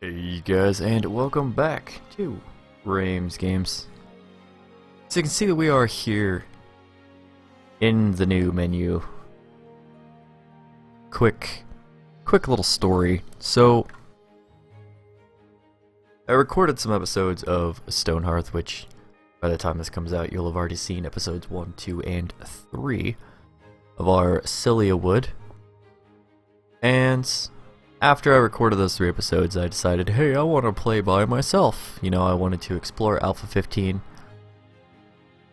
Hey guys, and welcome back to Rames Games. So you can see that we are here in the new menu. Quick little story. So I recorded some episodes of Stonehearth, which by the time this comes out you'll have already seen episodes 1, 2, and 3 of our Cilia Wood. And after I recorded those 3 episodes, I decided, hey, I want to play by myself. You know, I wanted to explore Alpha 15.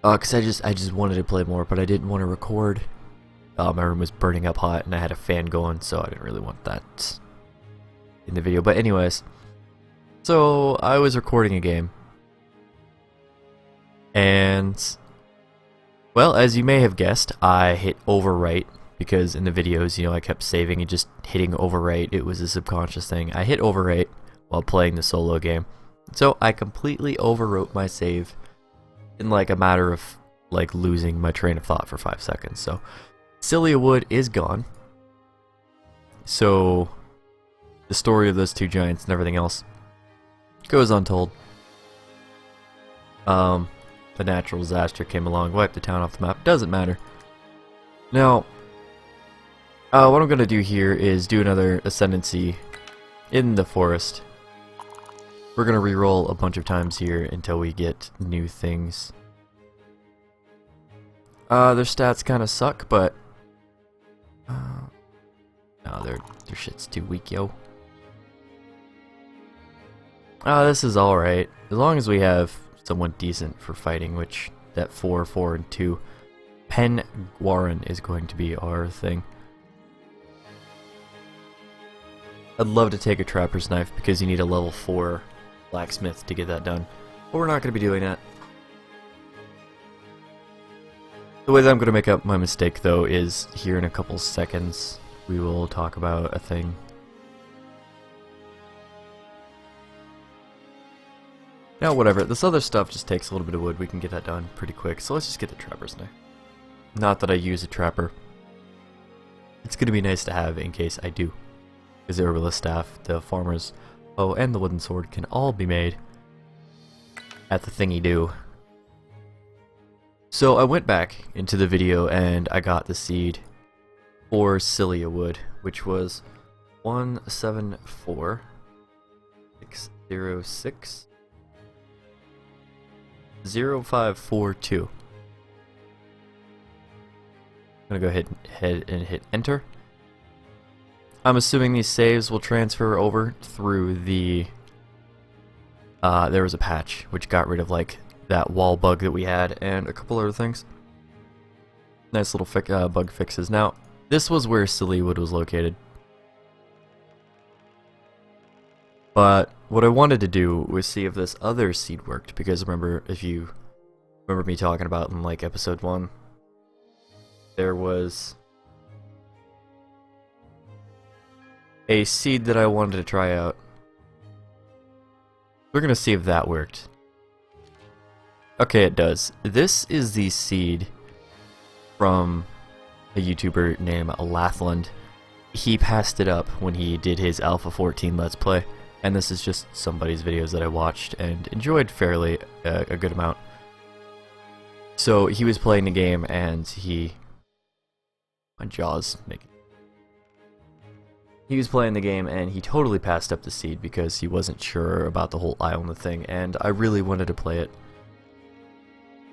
Cause I just wanted to play more, but I didn't want to record. My room was burning up hot, and I had a fan going, so I didn't really want that in the video. But anyways, so I was recording a game, and well, as you may have guessed, I hit overwrite. Because in the videos, you know, I kept saving and just hitting overwrite. It was a subconscious thing. I hit overwrite while playing the solo game. So I completely overwrote my save in like a matter of like losing my train of thought for 5 seconds. So Cilia Wood is gone. So the story of those 2 giants and everything else goes untold. The natural disaster came along, wiped the town off the map. Doesn't matter. Now, what I'm going to do here is do another Ascendancy in the forest. We're going to reroll a bunch of times here until we get new things. Their stats kind of suck, but no, their shit's too weak, yo. This is alright. As long as we have someone decent for fighting, which that 4, 4, and 2. Pen Warren is going to be our thing. I'd love to take a trapper's knife because you need a level 4 blacksmith to get that done. But we're not going to be doing that. The way that I'm going to make up my mistake though is here in a couple seconds we will talk about a thing. Now whatever, this other stuff just takes a little bit of wood, we can get that done pretty quick, so let's just get the trapper's knife. Not that I use a trapper. It's going to be nice to have in case I do. Because the herbalist staff, the farmer's bow, and the wooden sword can all be made at the thingy do. So I went back into the video and I got the seed for Cilia Wood, which was 174606 0542. I'm gonna go ahead and hit enter. I'm assuming these saves will transfer over through the there was a patch which got rid of like that wall bug that we had and a couple other things. Nice little bug fixes. Now this was where Cilia Wood was located, but what I wanted to do was see if this other seed worked, because remember, if you remember me talking about in like episode 1, there was a seed that I wanted to try out. We're gonna see if that worked. Okay, it does. This is the seed from a YouTuber named Lathland. He passed it up when he did his Alpha 14 Let's Play, and this is just somebody's videos that I watched and enjoyed fairly a good amount. So he was playing the game and my jaw's making. He was playing the game and he totally passed up the seed because he wasn't sure about the whole island thing, and I really wanted to play it.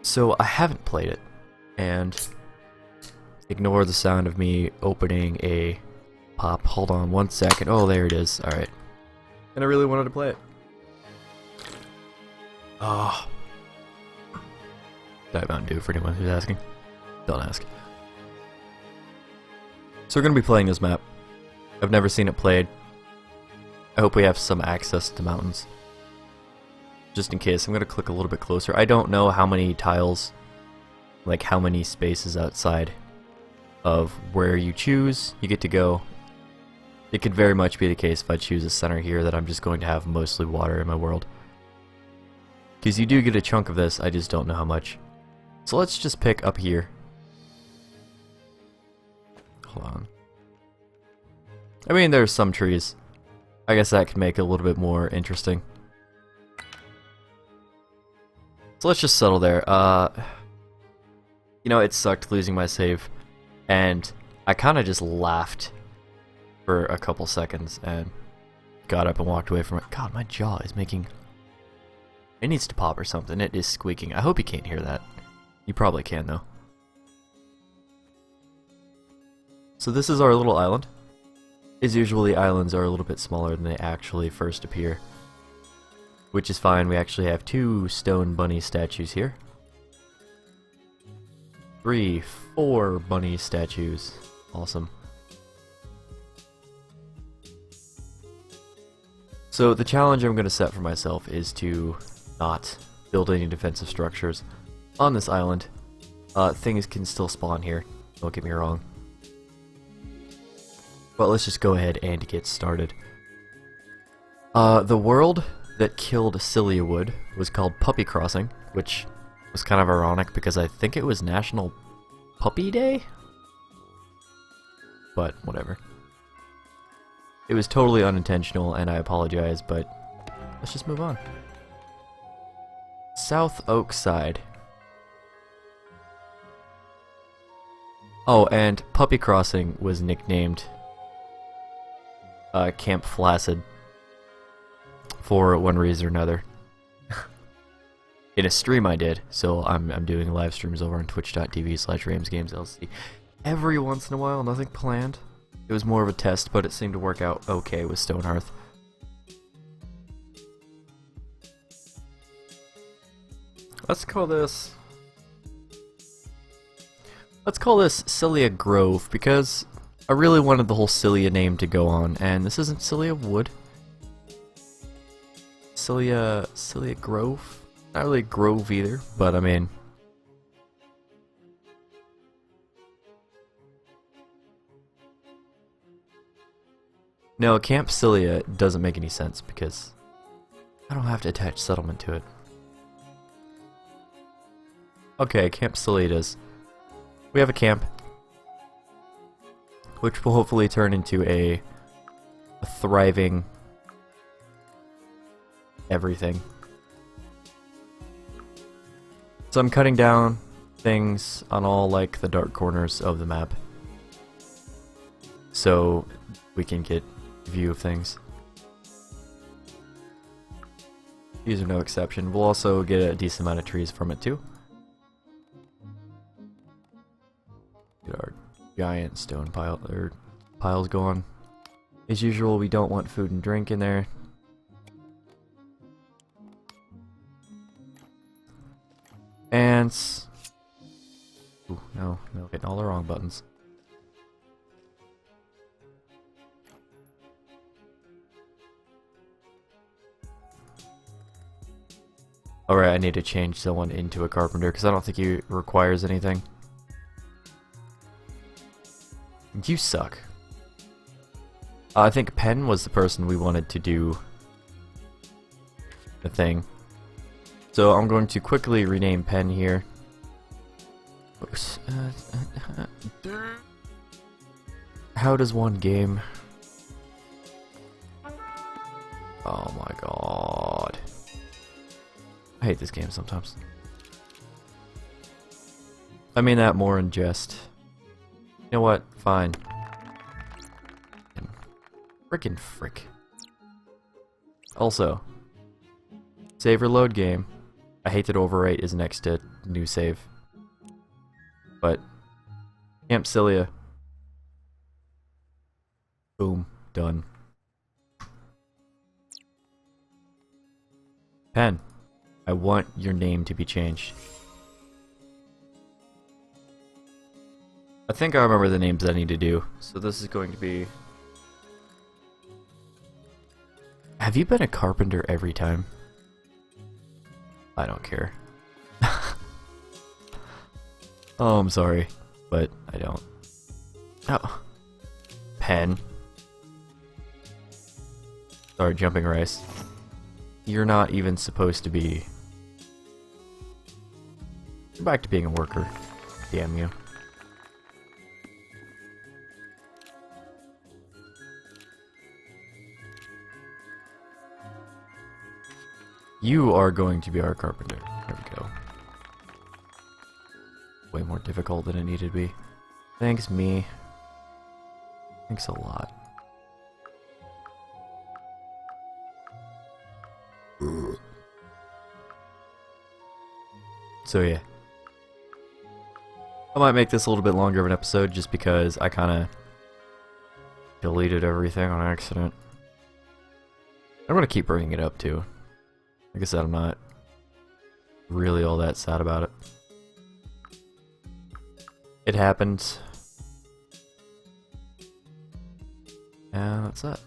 So I haven't played it, and ignore the sound of me opening a pop. Hold on 1 second. Oh, there it is. Alright. And I really wanted to play it. Oh. Diet Mountain Dew for anyone who's asking. Don't ask. So we're going to be playing this map. I've never seen it played. I hope we have some access to mountains. Just in case, I'm going to click a little bit closer. I don't know how many tiles, like how many spaces outside of where you choose you get to go. It could very much be the case if I choose a center here that I'm just going to have mostly water in my world. Because you do get a chunk of this, I just don't know how much. So let's just pick up here. Hold on. I mean, there's some trees. I guess that could make it a little bit more interesting. So let's just settle there. You know, it sucked losing my save, and I kind of just laughed for a couple seconds and got up and walked away from it. God, my jaw is making... It needs to pop or something. It is squeaking. I hope you can't hear that. You probably can, though. So this is our little island. As usual, the islands are a little bit smaller than they actually first appear, which is fine. We actually have 2 stone bunny statues here. 3, 4 bunny statues. Awesome. So the challenge I'm going to set for myself is to not build any defensive structures on this island. Things can still spawn here, don't get me wrong. But let's just go ahead and get started. The world that killed Cilliawood was called Puppy Crossing, which was kind of ironic because I think it was National Puppy Day? But whatever. It was totally unintentional and I apologize, but let's just move on. South Oakside. Oh, and Puppy Crossing was nicknamed Camp Flaccid for one reason or another. In a stream I did, so I'm doing live streams over on twitch.tv/RamesGamesLC every once in a while, nothing planned. It was more of a test, but it seemed to work out okay with Stonehearth. Let's call this Cilia Grove, because I really wanted the whole Cilia name to go on, and this isn't Cilia Wood. Cilia Grove? Not really Grove either, but I mean... No, Camp Cilia doesn't make any sense because I don't have to attach settlement to it. Okay, Camp Cilia does. We have a camp, which will hopefully turn into a thriving everything. So I'm cutting down things on all like the dark corners of the map so we can get view of things. These are no exception. We'll also get a decent amount of trees from it too. Get our giant stone piles going. As usual, we don't want food and drink in there. Ants. Ooh, no, hitting all the wrong buttons. Alright, I need to change someone into a carpenter because I don't think he requires anything. You suck. I think Penn was the person we wanted to do the thing. So I'm going to quickly rename Penn here. How does one game? Oh my god. I hate this game sometimes. I mean that more in jest. You know what? Fine. Frickin' frick. Also, save or load game. I hate that overwrite is next to new save. But Camp Cilia. Boom. Done. Pen. I want your name to be changed. I think I remember the names I need to do. So this is going to be... Have you been a carpenter every time? I don't care. Oh, I'm sorry, but I don't. Oh. Pen. Sorry, jumping rice. You're not even supposed to be... Go back to being a worker. Damn you. You are going to be our carpenter. There we go. Way more difficult than it needed to be. Thanks, me. Thanks a lot. So yeah. I might make this a little bit longer of an episode just because I kind of deleted everything on accident. I'm going to keep bringing it up too. Like I said, I'm not really all that sad about it. It happened. And that's it.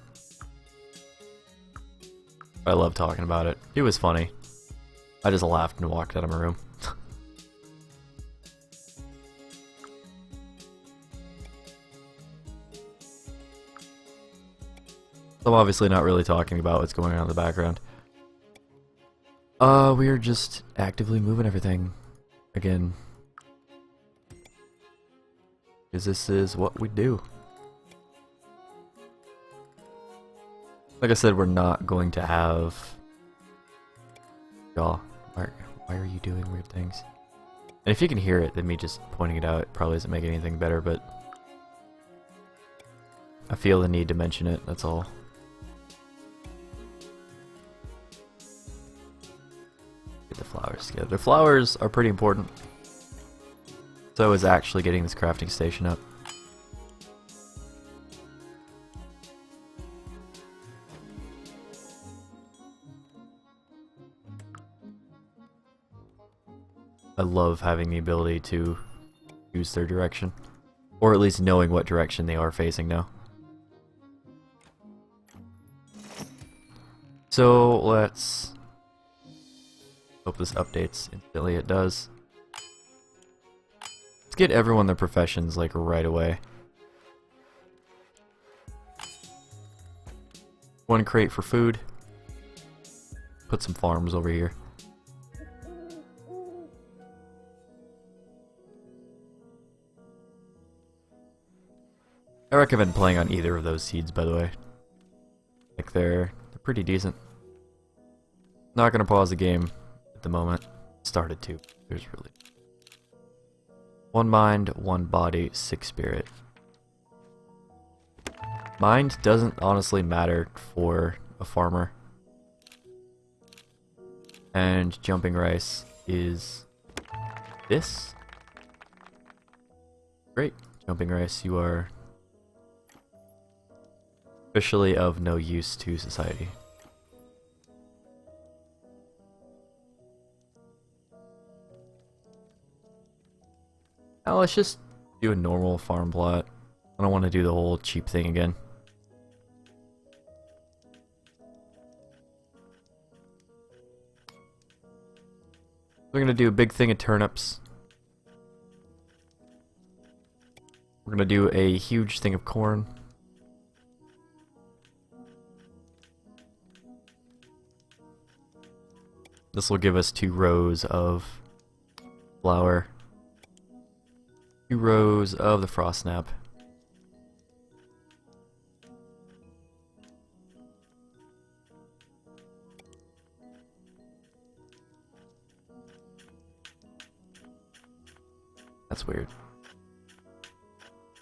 I love talking about it. It was funny. I just laughed and walked out of my room. I'm obviously not really talking about what's going on in the background. We are just actively moving everything again. Because this is what we do. Like I said, we're not going to have... Y'all, why are you doing weird things? And if you can hear it, then me just pointing it out probably doesn't make anything better, but... I feel the need to mention it, that's all. Get the flowers together. The flowers are pretty important. So is actually getting this crafting station up. I love having the ability to choose their direction. Or at least knowing what direction they are facing now. So let's hope this updates instantly. It does. Let's get everyone their professions like right away. One crate for food. Put some farms over here. I recommend playing on either of those seeds, by the way. Like they're pretty decent. Not gonna pause the game at the moment. Started to. There's really 1 mind, 1 body, 6 spirit. Mind doesn't honestly matter for a farmer. And jumping rice is this. Great. Jumping rice, you are officially of no use to society. Now let's just do a normal farm plot. I don't want to do the whole cheap thing again. We're gonna do a big thing of turnips. We're gonna do a huge thing of corn. This will give us 2 rows of flour. 2 rows of the frost snap. That's weird.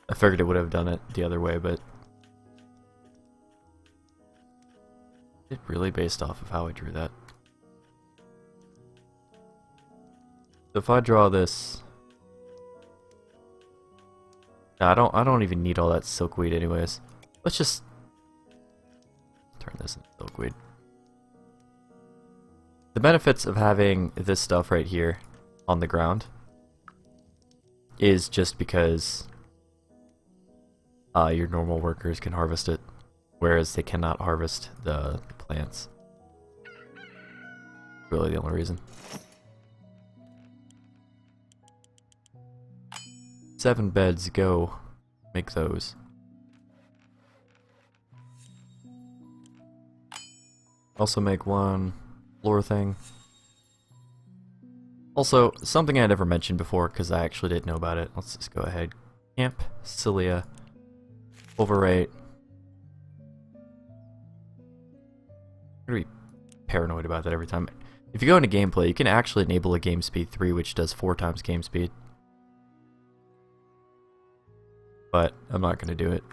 I figured it would have done it the other way, but it really based off of how I drew that. So if I draw this, I don't even need all that silkweed anyways. Let's just turn this into silkweed. The benefits of having this stuff right here on the ground is just because your normal workers can harvest it, whereas they cannot harvest the plants. Really the only reason. 7 beds, go. Make those. Also make 1 floor thing. Also, something I never mentioned before because I actually didn't know about it. Let's just go ahead. Camp, Cilia, overwrite. I'm gonna be paranoid about that every time. If you go into gameplay, you can actually enable a game speed 3, which does 4 times game speed. But I'm not going to do it.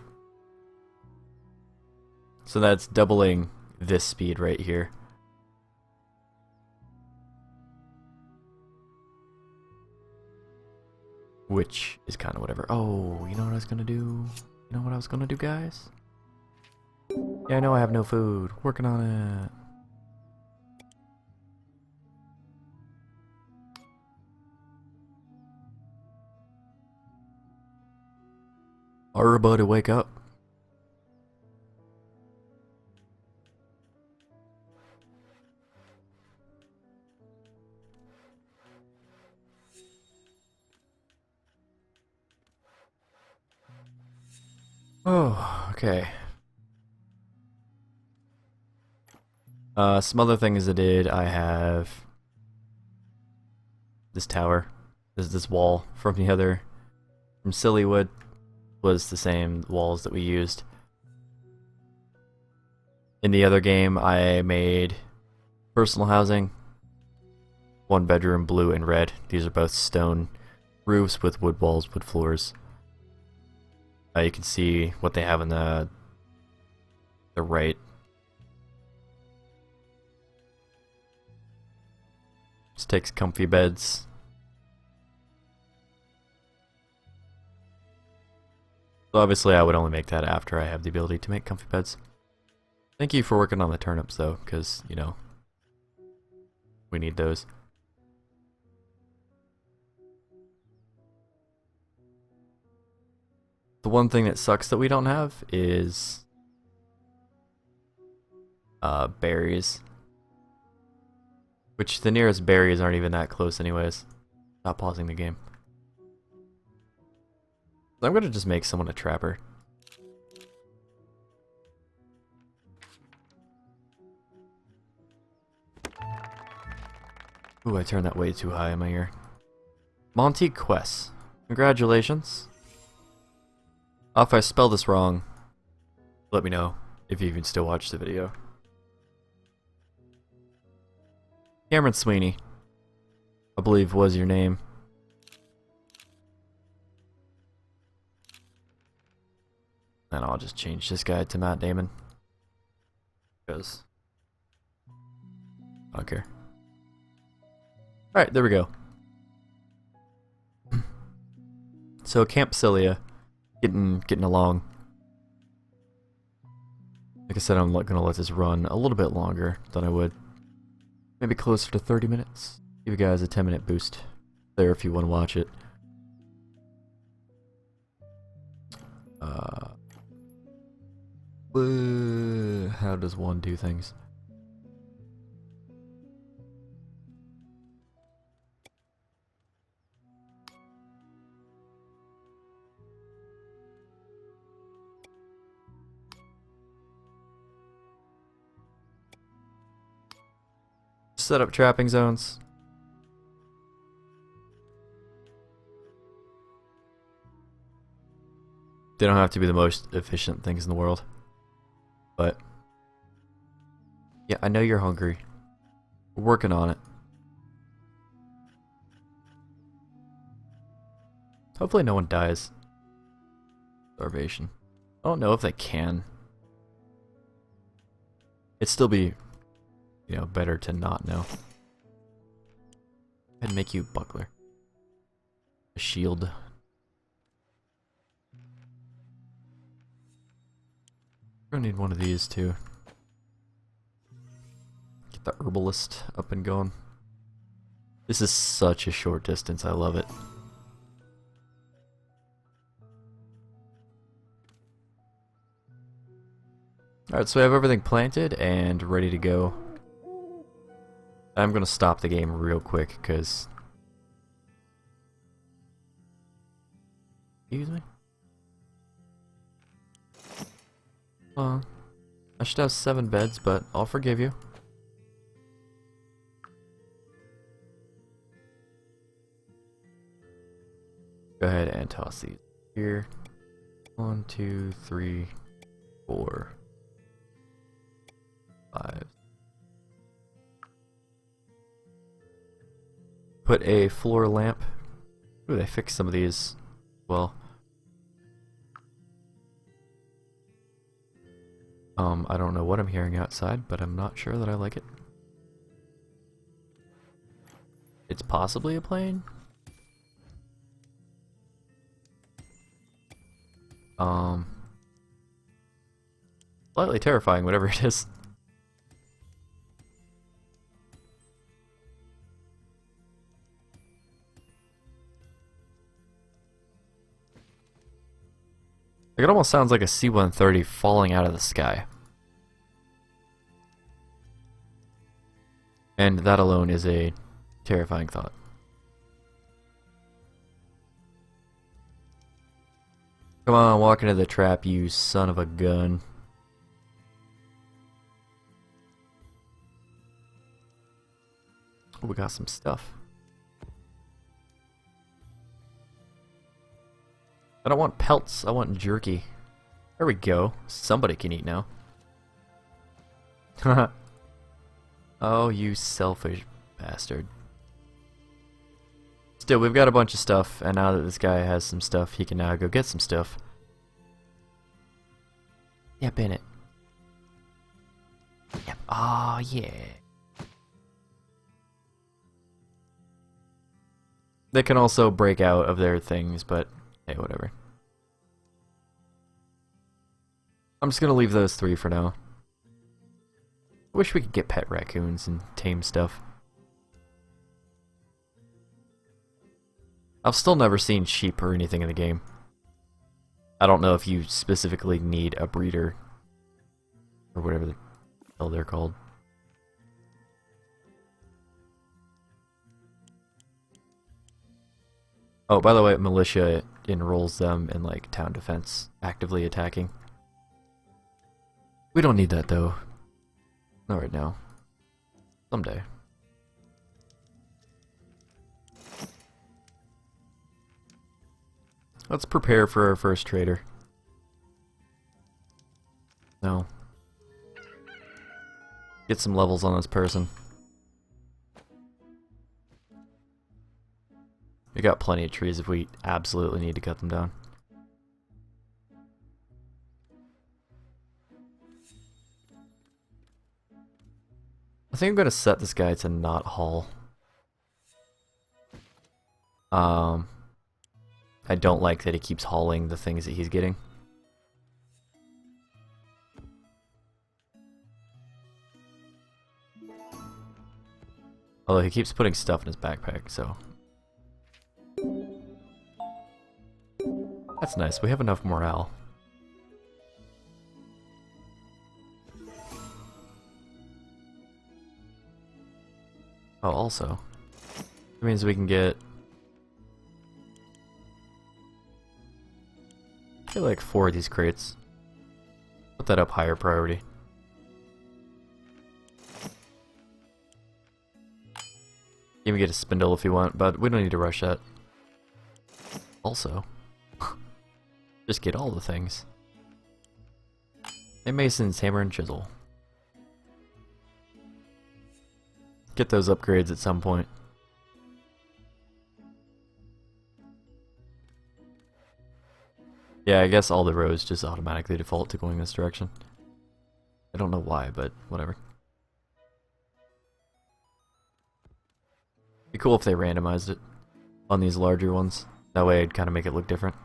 So that's doubling this speed right here. Which is kind of whatever. Oh, you know what I was going to do? You know what I was going to do, guys? Yeah, I know I have no food. Working on it. Everybody wake up. Oh, okay. Some other things I did, I have this tower. This wall from the other, from Sillywood, was the same walls that we used. In the other game, I made personal housing, 1 bedroom, blue and red. These are both stone roofs with wood walls, wood floors. You can see what they have on the right. This takes comfy beds. So obviously I would only make that after I have the ability to make comfy beds. Thank you for working on the turnips though, because, you know, we need those. The one thing that sucks that we don't have is berries. Which the nearest berries aren't even that close anyways. Stop pausing the game. I'm gonna just make someone a trapper. Ooh, I turned that way too high in my ear. Monty Quest. Congratulations. If I spell this wrong, let me know if you even still watch the video. Cameron Sweeney, I believe was your name. And I'll just change this guy to Matt Damon. Because I don't care. Alright, there we go. So Camp Cilia, getting along. Like I said, I'm gonna let this run a little bit longer than I would. Maybe closer to 30 minutes. Give you guys a 10-minute boost there if you want to watch it. How does one do things? Set up trapping zones. They don't have to be the most efficient things in the world. But yeah, I know you're hungry. We're working on it. Hopefully no one dies. Starvation. I don't know if they can. It'd still be, you know, better to not know. I'd make you buckler. A shield. We're gonna need one of these too. Get the herbalist up and going. This is such a short distance, I love it. Alright, so we have everything planted and ready to go. I'm gonna stop the game real quick, because... Excuse me? I should have 7 beds, but I'll forgive you. Go ahead and toss these here. 1, 2, 3, 4, 5. put a floor lamp. Ooh, they fixed some of these well. I don't know what I'm hearing outside, but I'm not sure that I like it. It's possibly a plane? Slightly terrifying, whatever it is. Like, it almost sounds like a C-130 falling out of the sky. And that alone is a terrifying thought. Come on, walk into the trap, you son of a gun. Oh, we got some stuff. I don't want pelts, I want jerky. There we go. Somebody can eat now. Oh, you selfish bastard. Still, we've got a bunch of stuff, and now that this guy has some stuff, he can now go get some stuff. Yeah, Bennett. Yep. Oh, yeah. They can also break out of their things, but hey, whatever. I'm just gonna leave those three for now. I wish we could get pet raccoons and tame stuff. I've still never seen sheep or anything in the game. I don't know if you specifically need a breeder or whatever the hell they're called. Oh, by the way, militia enrolls them in like town defense, actively attacking. We don't need that though. Not right now. Someday. Let's prepare for our first trader. No. Get some levels on this person. We got plenty of trees if we absolutely need to cut them down. I think I'm gonna set this guy to not haul. I don't like that he keeps hauling the things that he's getting. Although he keeps putting stuff in his backpack, so... That's nice, we have enough morale. Oh, also, that means we can get... I feel like 4 of these crates. Put that up higher priority. You can get a spindle if you want, but we don't need to rush that. Also, just get all the things. And Mason's hammer and chisel. Get those upgrades at some point. Yeah, I guess all the roads just automatically default to going this direction. I don't know why, but whatever. Be cool if they randomized it on these larger ones. That way it'd kind of make it look different.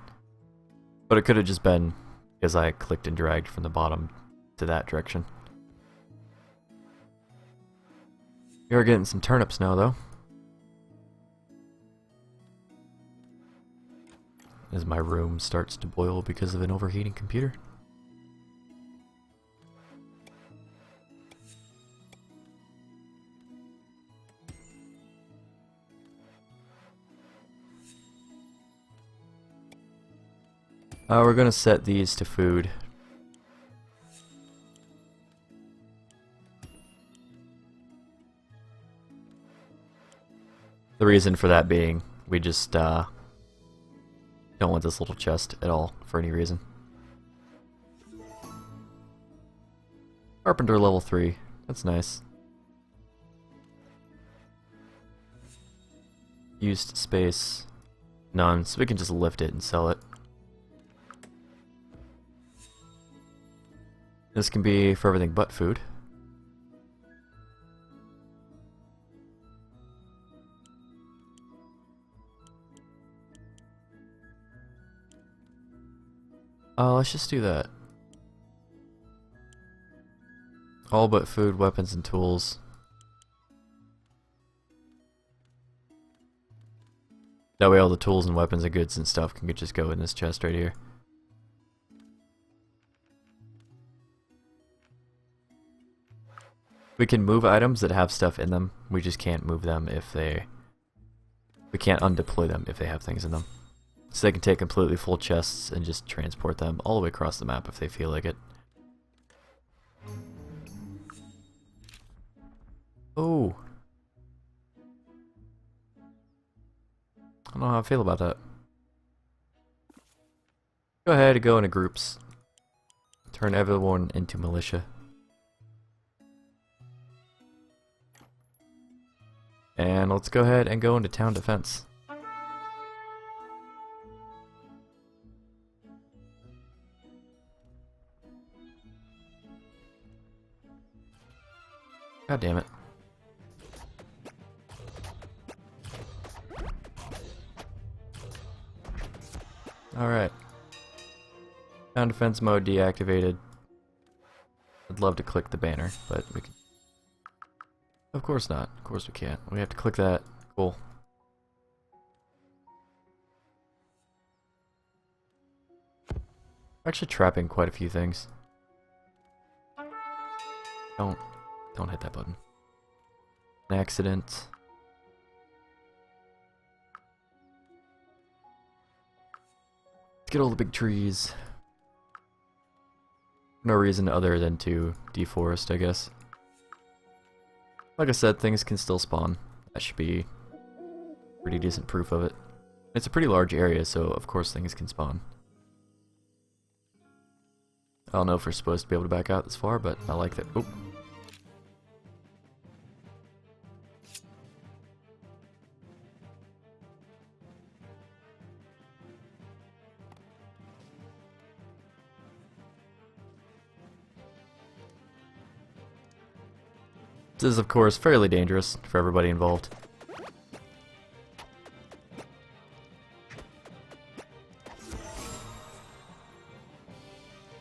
But it could have just been because I clicked and dragged from the bottom to that direction. We are getting some turnips now, though. As my room starts to boil because of an overheating computer. We're gonna set these to food. The reason for that being, we just don't want this little chest at all for any reason. Carpenter level 3, that's nice. Used space, none, so we can just lift it and sell it. This can be for everything but food. Let's just do that. All but food, weapons, and tools. That way all the tools and weapons and goods and stuff can just go in this chest right here. We can move items that have stuff in them. We just can't move them if they... We can't undeploy them if they have things in them. So they can take completely full chests and just transport them all the way across the map if they feel like it. Oh. I don't know how I feel about that. Go ahead and go into groups. Turn everyone into militia. And let's go ahead and go into town defense. God damn it. Alright. Town defense mode deactivated. I'd love to click the banner, but we can... Of course not. Of course we can't. We have to click that. Cool. We're actually trapping quite a few things. Don't hit that button. An accident. Let's get all the big trees. No reason other than to deforest, I guess. Like I said, things can still spawn. That should be pretty decent proof of it. It's a pretty large area, so of course things can spawn. I don't know if we're supposed to be able to back out this far, but I like that. Oh. This is, of course, fairly dangerous for everybody involved.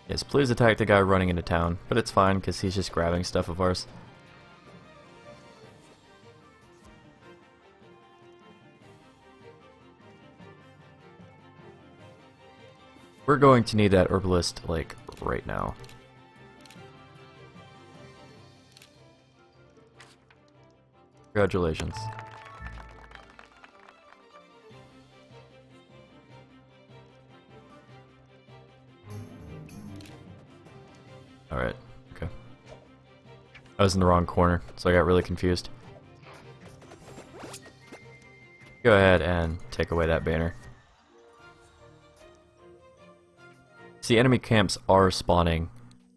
Yes, please attack the guy running into town, but it's fine because he's just grabbing stuff of ours. We're going to need that herbalist, like, right now. Congratulations. Alright, okay. I was in the wrong corner, so I got really confused. Go ahead and take away that banner. See, enemy camps are spawning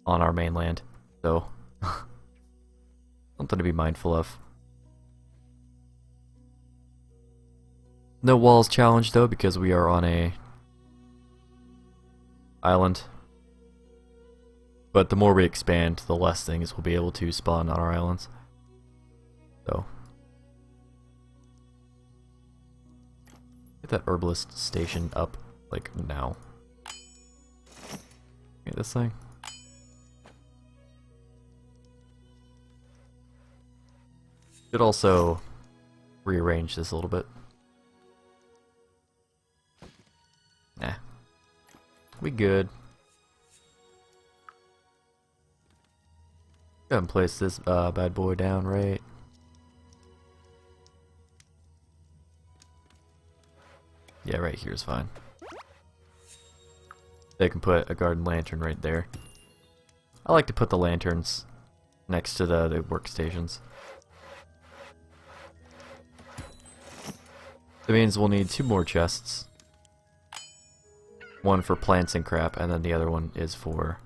on our mainland, so something to be mindful of. No walls challenge though, because we are on a island. But the more we expand, the less things will be able to spawn on our islands. So get that herbalist station up, like, now. Get this thing. Should also rearrange this a little bit. Nah. We good. Go ahead and place this bad boy down right. Yeah, right here is fine. They can put a garden lantern right there. I like to put the lanterns next to the workstations. That means we'll need 2 more chests. One for plants and crap, and then the other one is for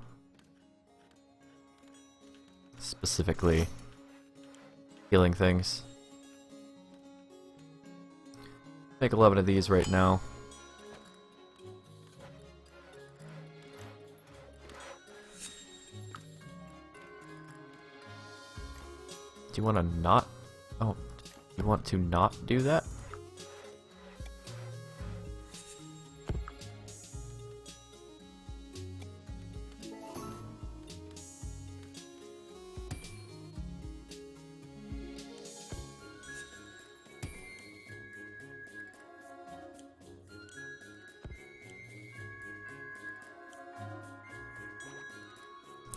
specifically healing things. Make 11 of these right now. Do you want to not? Oh, you want to not do that?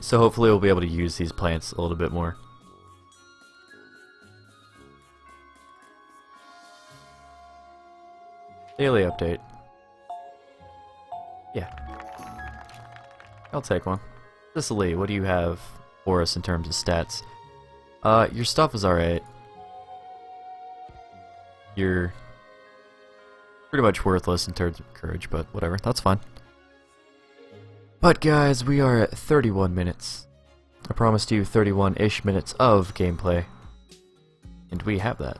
So hopefully we'll be able to use these plants a little bit more. Daily update. Yeah. I'll take one. Cicely, what do you have for us in terms of stats? Your stuff is alright. You're pretty much worthless in terms of courage, but whatever, that's fine. But guys, we are at 31 minutes. I promised you 31-ish minutes of gameplay. And we have that.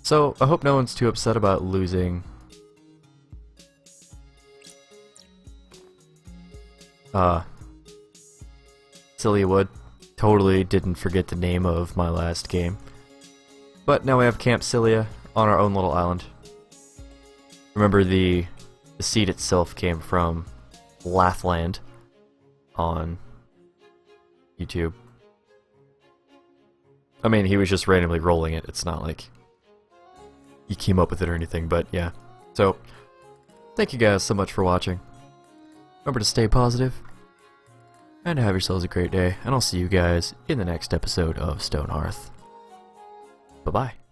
So, I hope no one's too upset about losing Cilia Wood. Totally didn't forget the name of my last game. But now we have Camp Cilia on our own little island. Remember, the seed itself came from Lathland on YouTube. I mean, he was just randomly rolling it. It's not like he came up with it or anything, but yeah. So, thank you guys so much for watching. Remember to stay positive, and have yourselves a great day, and I'll see you guys in the next episode of Stonehearth. Bye-bye.